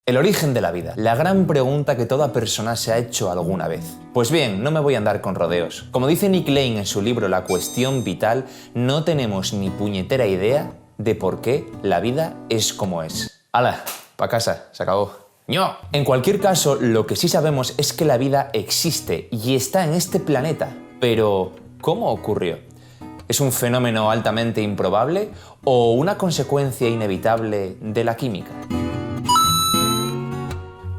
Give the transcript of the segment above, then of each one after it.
El origen de la vida, la gran pregunta que toda persona se ha hecho alguna vez. Pues bien, no me voy a andar con rodeos. Como dice Nick Lane en su libro La cuestión vital, no tenemos ni puñetera idea de por qué la vida es como es. ¡Hala! Pa' casa, se acabó. ¡No! En cualquier caso, lo que sí sabemos es que la vida existe y está en este planeta. Pero, ¿cómo ocurrió? ¿Es un fenómeno altamente improbable o una consecuencia inevitable de la química?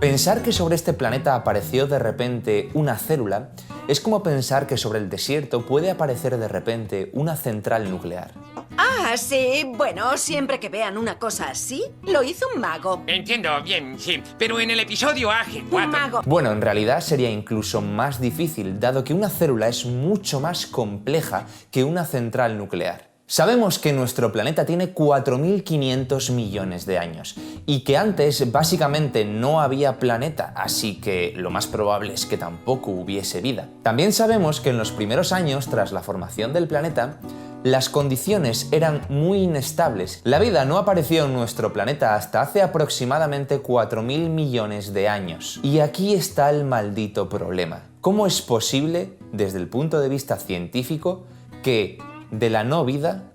Pensar que sobre este planeta apareció de repente una célula es como pensar que sobre el desierto puede aparecer de repente una central nuclear. Ah, sí. Bueno, siempre que vean una cosa así, lo hizo un mago. Entiendo, bien, sí. Pero en el episodio AG4... Un mago. Bueno, en realidad sería incluso más difícil, dado que una célula es mucho más compleja que una central nuclear. Sabemos que nuestro planeta tiene 4.500 millones de años y que antes básicamente no había planeta, así que lo más probable es que tampoco hubiese vida. También sabemos que en los primeros años tras la formación del planeta, las condiciones eran muy inestables. La vida no apareció en nuestro planeta hasta hace aproximadamente 4.000 millones de años. Y aquí está el maldito problema. ¿Cómo es posible, desde el punto de vista científico, que de la no vida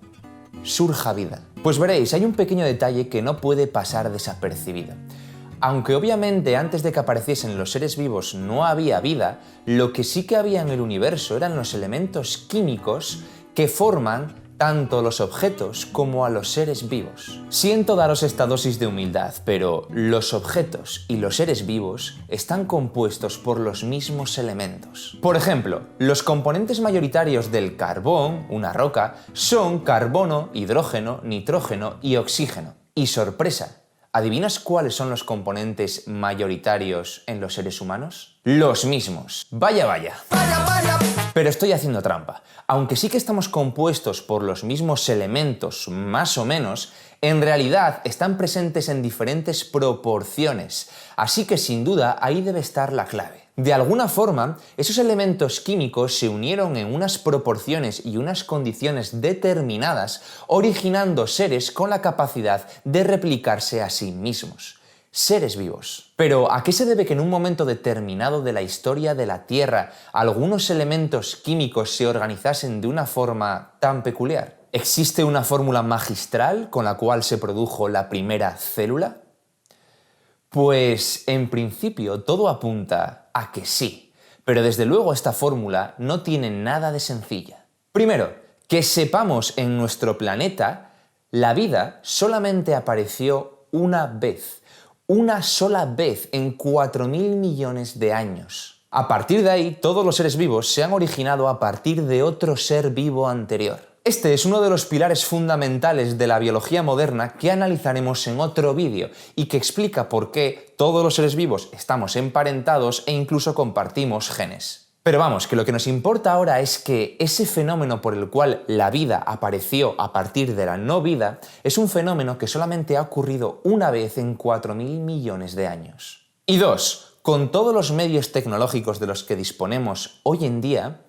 surja vida? Pues veréis, hay un pequeño detalle que no puede pasar desapercibido. Aunque obviamente antes de que apareciesen los seres vivos no había vida, lo que sí que había en el universo eran los elementos químicos que forman tanto los objetos como a los seres vivos. Siento daros esta dosis de humildad, pero los objetos y los seres vivos están compuestos por los mismos elementos. Por ejemplo, los componentes mayoritarios del carbón, una roca, son carbono, hidrógeno, nitrógeno y oxígeno. Y sorpresa, ¿adivinas cuáles son los componentes mayoritarios en los seres humanos? Los mismos. Vaya, vaya. Pero estoy haciendo trampa. Aunque sí que estamos compuestos por los mismos elementos, más o menos, en realidad están presentes en diferentes proporciones. Así que sin duda ahí debe estar la clave. De alguna forma, esos elementos químicos se unieron en unas proporciones y unas condiciones determinadas, originando seres con la capacidad de replicarse a sí mismos. Seres vivos. Pero ¿a qué se debe que en un momento determinado de la historia de la Tierra algunos elementos químicos se organizasen de una forma tan peculiar? ¿Existe una fórmula magistral con la cual se produjo la primera célula? Pues en principio todo apunta a que sí, pero desde luego esta fórmula no tiene nada de sencilla. Primero, que sepamos en nuestro planeta, la vida solamente apareció una sola vez en 4.000 millones de años. A partir de ahí, todos los seres vivos se han originado a partir de otro ser vivo anterior. Este es uno de los pilares fundamentales de la biología moderna que analizaremos en otro vídeo y que explica por qué todos los seres vivos estamos emparentados e incluso compartimos genes. Pero vamos, que lo que nos importa ahora es que ese fenómeno por el cual la vida apareció a partir de la no vida es un fenómeno que solamente ha ocurrido una vez en 4.000 millones de años. Y dos, con todos los medios tecnológicos de los que disponemos hoy en día,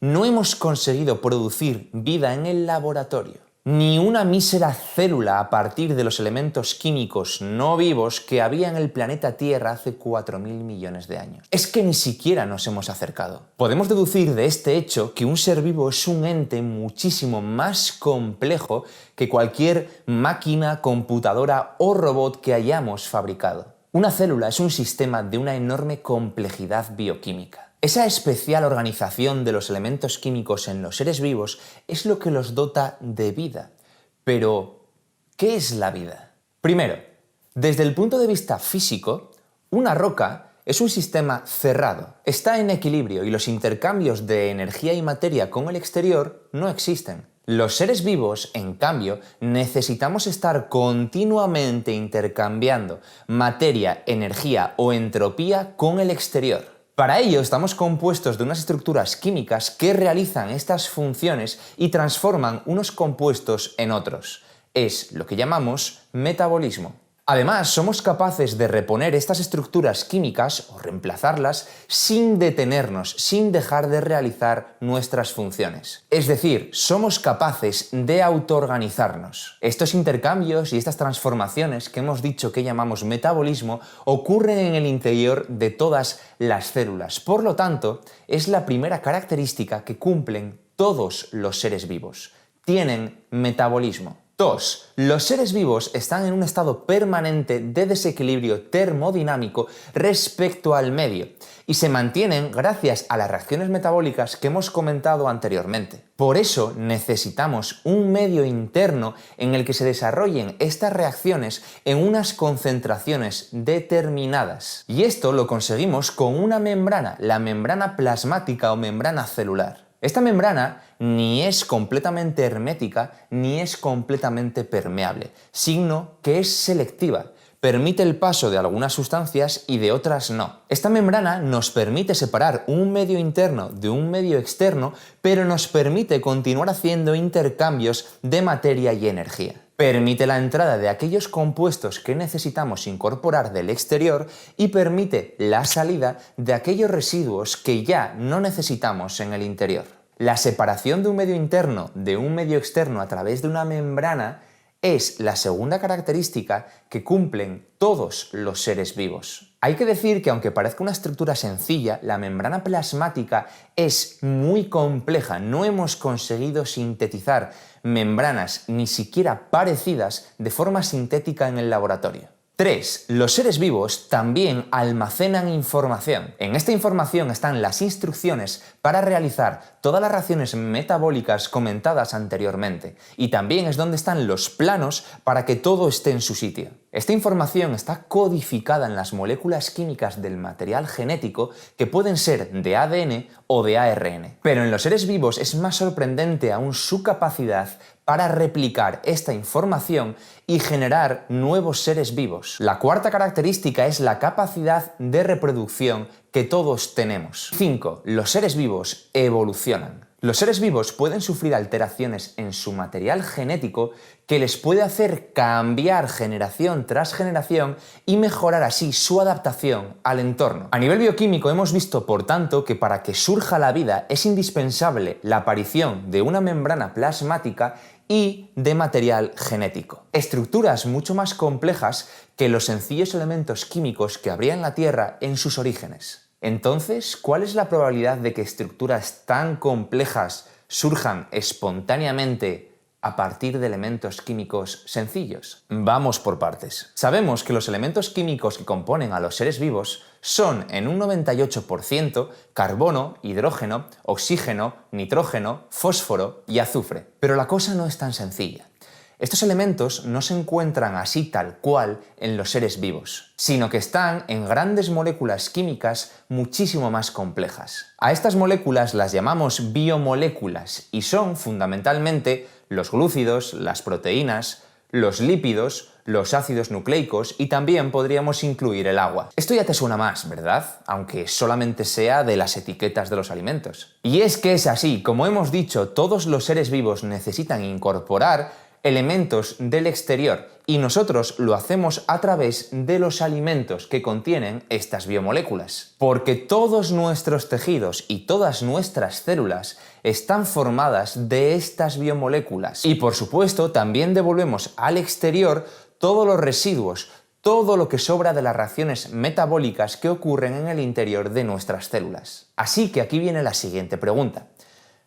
no hemos conseguido producir vida en el laboratorio. Ni una mísera célula a partir de los elementos químicos no vivos que había en el planeta Tierra hace 4.000 millones de años. Es que ni siquiera nos hemos acercado. Podemos deducir de este hecho que un ser vivo es un ente muchísimo más complejo que cualquier máquina, computadora o robot que hayamos fabricado. Una célula es un sistema de una enorme complejidad bioquímica. Esa especial organización de los elementos químicos en los seres vivos es lo que los dota de vida. Pero, ¿qué es la vida? Primero, desde el punto de vista físico, una roca es un sistema cerrado. Está en equilibrio y los intercambios de energía y materia con el exterior no existen. Los seres vivos, en cambio, necesitamos estar continuamente intercambiando materia, energía o entropía con el exterior. Para ello estamos compuestos de unas estructuras químicas que realizan estas funciones y transforman unos compuestos en otros. Es lo que llamamos metabolismo. Además, somos capaces de reponer estas estructuras químicas o reemplazarlas sin detenernos, sin dejar de realizar nuestras funciones. Es decir, somos capaces de autoorganizarnos. Estos intercambios y estas transformaciones que hemos dicho que llamamos metabolismo ocurren en el interior de todas las células. Por lo tanto, es la primera característica que cumplen todos los seres vivos. Tienen metabolismo. 2. Los seres vivos están en un estado permanente de desequilibrio termodinámico respecto al medio y se mantienen gracias a las reacciones metabólicas que hemos comentado anteriormente. Por eso necesitamos un medio interno en el que se desarrollen estas reacciones en unas concentraciones determinadas. Y esto lo conseguimos con una membrana, la membrana plasmática o membrana celular. Esta membrana ni es completamente hermética ni es completamente permeable, signo que es selectiva. Permite el paso de algunas sustancias y de otras no. Esta membrana nos permite separar un medio interno de un medio externo, pero nos permite continuar haciendo intercambios de materia y energía. Permite la entrada de aquellos compuestos que necesitamos incorporar del exterior y permite la salida de aquellos residuos que ya no necesitamos en el interior. La separación de un medio interno de un medio externo a través de una membrana es la segunda característica que cumplen todos los seres vivos. Hay que decir que aunque parezca una estructura sencilla, la membrana plasmática es muy compleja. No hemos conseguido sintetizar membranas ni siquiera parecidas de forma sintética en el laboratorio. 3. Los seres vivos también almacenan información. En esta información están las instrucciones para realizar todas las reacciones metabólicas comentadas anteriormente, y también es donde están los planos para que todo esté en su sitio. Esta información está codificada en las moléculas químicas del material genético que pueden ser de ADN o de ARN. Pero en los seres vivos es más sorprendente aún su capacidad para replicar esta información y generar nuevos seres vivos. La cuarta característica es la capacidad de reproducción que todos tenemos. 5. Los seres vivos evolucionan. Los seres vivos pueden sufrir alteraciones en su material genético que les puede hacer cambiar generación tras generación y mejorar así su adaptación al entorno. A nivel bioquímico hemos visto, por tanto, que para que surja la vida es indispensable la aparición de una membrana plasmática y de material genético. Estructuras mucho más complejas que los sencillos elementos químicos que habría en la Tierra en sus orígenes. Entonces, ¿cuál es la probabilidad de que estructuras tan complejas surjan espontáneamente a partir de elementos químicos sencillos? Vamos por partes. Sabemos que los elementos químicos que componen a los seres vivos son en un 98% carbono, hidrógeno, oxígeno, nitrógeno, fósforo y azufre. Pero la cosa no es tan sencilla. Estos elementos no se encuentran así tal cual en los seres vivos, sino que están en grandes moléculas químicas muchísimo más complejas. A estas moléculas las llamamos biomoléculas y son fundamentalmente los glúcidos, las proteínas, los lípidos, los ácidos nucleicos y también podríamos incluir el agua. Esto ya te suena más, ¿verdad? Aunque solamente sea de las etiquetas de los alimentos. Y es que es así, como hemos dicho, todos los seres vivos necesitan incorporar elementos del exterior y nosotros lo hacemos a través de los alimentos que contienen estas biomoléculas. Porque todos nuestros tejidos y todas nuestras células están formadas de estas biomoléculas. Y por supuesto también devolvemos al exterior todos los residuos, todo lo que sobra de las reacciones metabólicas que ocurren en el interior de nuestras células. Así que aquí viene la siguiente pregunta.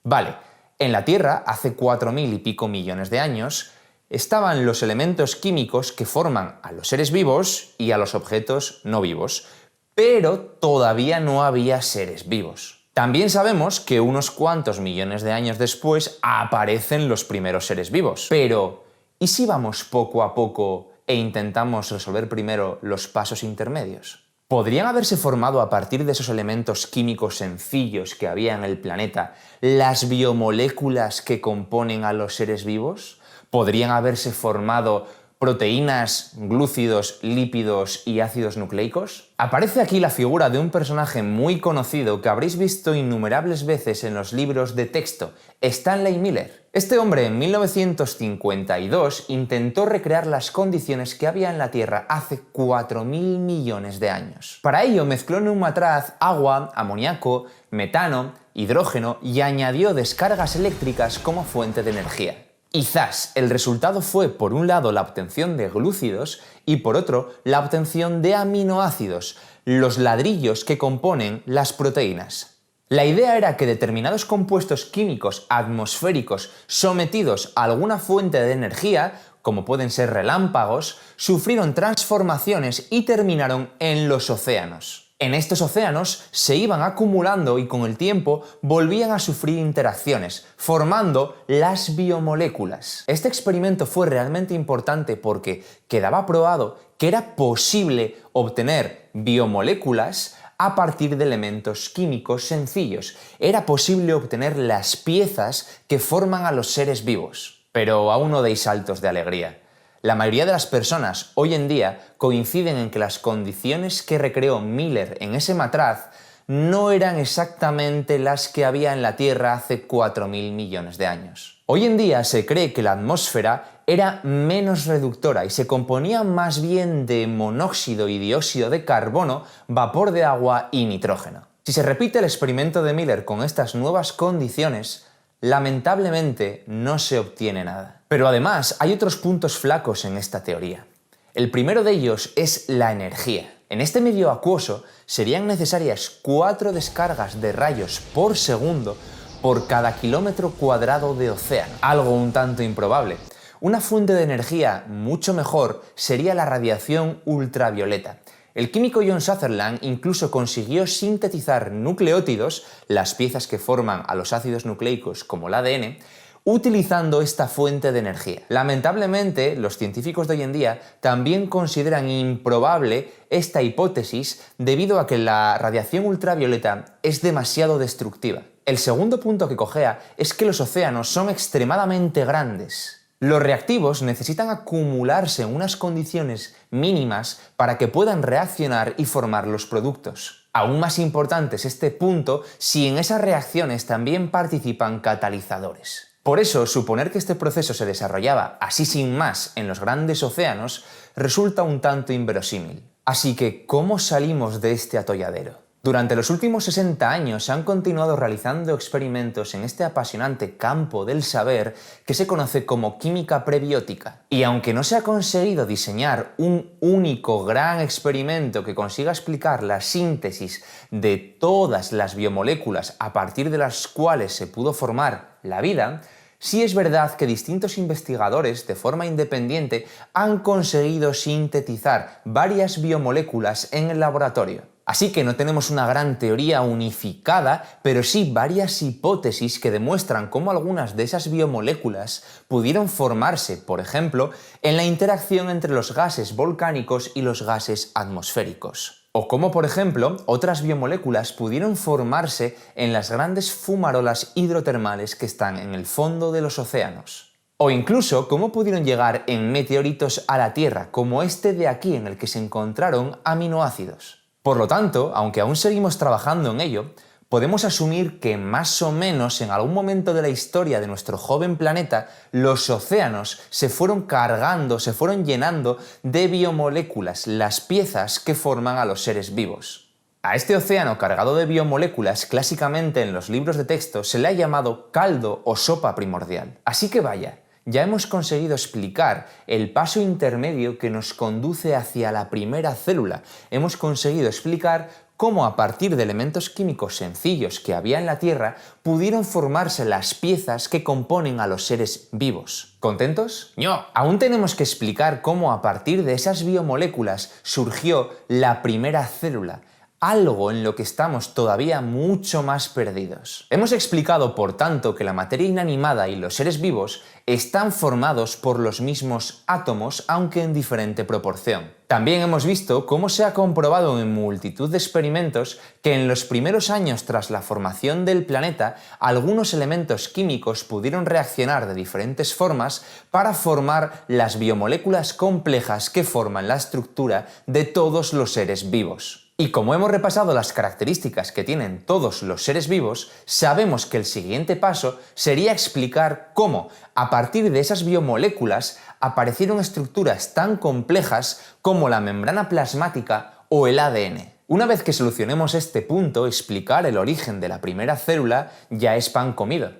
Vale, en la Tierra, hace 4.000 y pico millones de años, estaban los elementos químicos que forman a los seres vivos y a los objetos no vivos, pero todavía no había seres vivos. También sabemos que unos cuantos millones de años después aparecen los primeros seres vivos. Pero, ¿y si vamos poco a poco e intentamos resolver primero los pasos intermedios? ¿Podrían haberse formado a partir de esos elementos químicos sencillos que había en el planeta las biomoléculas que componen a los seres vivos? ¿Podrían haberse formado proteínas, glúcidos, lípidos y ácidos nucleicos? Aparece aquí la figura de un personaje muy conocido que habréis visto innumerables veces en los libros de texto, Stanley Miller. Este hombre en 1952 intentó recrear las condiciones que había en la Tierra hace 4.000 millones de años. Para ello mezcló en un matraz agua, amoníaco, metano, hidrógeno y añadió descargas eléctricas como fuente de energía. Y ¡zas! El resultado fue, por un lado, la obtención de glúcidos y, por otro, la obtención de aminoácidos, los ladrillos que componen las proteínas. La idea era que determinados compuestos químicos atmosféricos sometidos a alguna fuente de energía, como pueden ser relámpagos, sufrieron transformaciones y terminaron en los océanos. En estos océanos se iban acumulando y con el tiempo volvían a sufrir interacciones, formando las biomoléculas. Este experimento fue realmente importante porque quedaba probado que era posible obtener biomoléculas a partir de elementos químicos sencillos. Era posible obtener las piezas que forman a los seres vivos. Pero aún no deis saltos de alegría. La mayoría de las personas hoy en día coinciden en que las condiciones que recreó Miller en ese matraz no eran exactamente las que había en la Tierra hace 4.000 millones de años. Hoy en día se cree que la atmósfera era menos reductora y se componía más bien de monóxido y dióxido de carbono, vapor de agua y nitrógeno. Si se repite el experimento de Miller con estas nuevas condiciones, lamentablemente no se obtiene nada. Pero además hay otros puntos flacos en esta teoría. El primero de ellos es la energía. En este medio acuoso serían necesarias 4 descargas de rayos por segundo por cada kilómetro cuadrado de océano, algo un tanto improbable. Una fuente de energía mucho mejor sería la radiación ultravioleta. El químico John Sutherland incluso consiguió sintetizar nucleótidos, las piezas que forman a los ácidos nucleicos como el ADN, utilizando esta fuente de energía. Lamentablemente, los científicos de hoy en día también consideran improbable esta hipótesis debido a que la radiación ultravioleta es demasiado destructiva. El segundo punto que cojea es que los océanos son extremadamente grandes. Los reactivos necesitan acumularse en unas condiciones mínimas para que puedan reaccionar y formar los productos. Aún más importante es este punto si en esas reacciones también participan catalizadores. Por eso, suponer que este proceso se desarrollaba así sin más en los grandes océanos resulta un tanto inverosímil. Así que, ¿cómo salimos de este atolladero? Durante los últimos 60 años se han continuado realizando experimentos en este apasionante campo del saber que se conoce como química prebiótica. Y aunque no se ha conseguido diseñar un único gran experimento que consiga explicar la síntesis de todas las biomoléculas a partir de las cuales se pudo formar la vida, sí es verdad que distintos investigadores de forma independiente han conseguido sintetizar varias biomoléculas en el laboratorio. Así que no tenemos una gran teoría unificada, pero sí varias hipótesis que demuestran cómo algunas de esas biomoléculas pudieron formarse, por ejemplo, en la interacción entre los gases volcánicos y los gases atmosféricos. O cómo, por ejemplo, otras biomoléculas pudieron formarse en las grandes fumarolas hidrotermales que están en el fondo de los océanos. O incluso cómo pudieron llegar en meteoritos a la Tierra, como este de aquí en el que se encontraron aminoácidos. Por lo tanto, aunque aún seguimos trabajando en ello, podemos asumir que más o menos en algún momento de la historia de nuestro joven planeta, los océanos se fueron cargando, se fueron llenando de biomoléculas, las piezas que forman a los seres vivos. A este océano cargado de biomoléculas, clásicamente en los libros de texto, se le ha llamado caldo o sopa primordial. Así que vaya, ya hemos conseguido explicar el paso intermedio que nos conduce hacia la primera célula. Hemos conseguido explicar cómo a partir de elementos químicos sencillos que había en la Tierra pudieron formarse las piezas que componen a los seres vivos. ¿Contentos? ¡No! Aún tenemos que explicar cómo a partir de esas biomoléculas surgió la primera célula. algo en lo que estamos todavía mucho más perdidos. Hemos explicado, por tanto, que la materia inanimada y los seres vivos están formados por los mismos átomos, aunque en diferente proporción. También hemos visto cómo se ha comprobado en multitud de experimentos que en los primeros años tras la formación del planeta, algunos elementos químicos pudieron reaccionar de diferentes formas para formar las biomoléculas complejas que forman la estructura de todos los seres vivos. Y como hemos repasado las características que tienen todos los seres vivos, sabemos que el siguiente paso sería explicar cómo, a partir de esas biomoléculas, aparecieron estructuras tan complejas como la membrana plasmática o el ADN. Una vez que solucionemos este punto, explicar el origen de la primera célula ya es pan comido.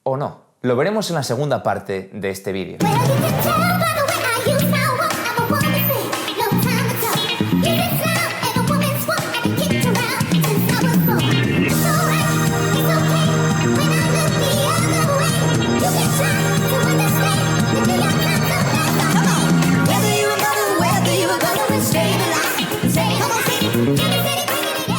¿O no? Lo veremos en la segunda parte de este vídeo. Say, come on,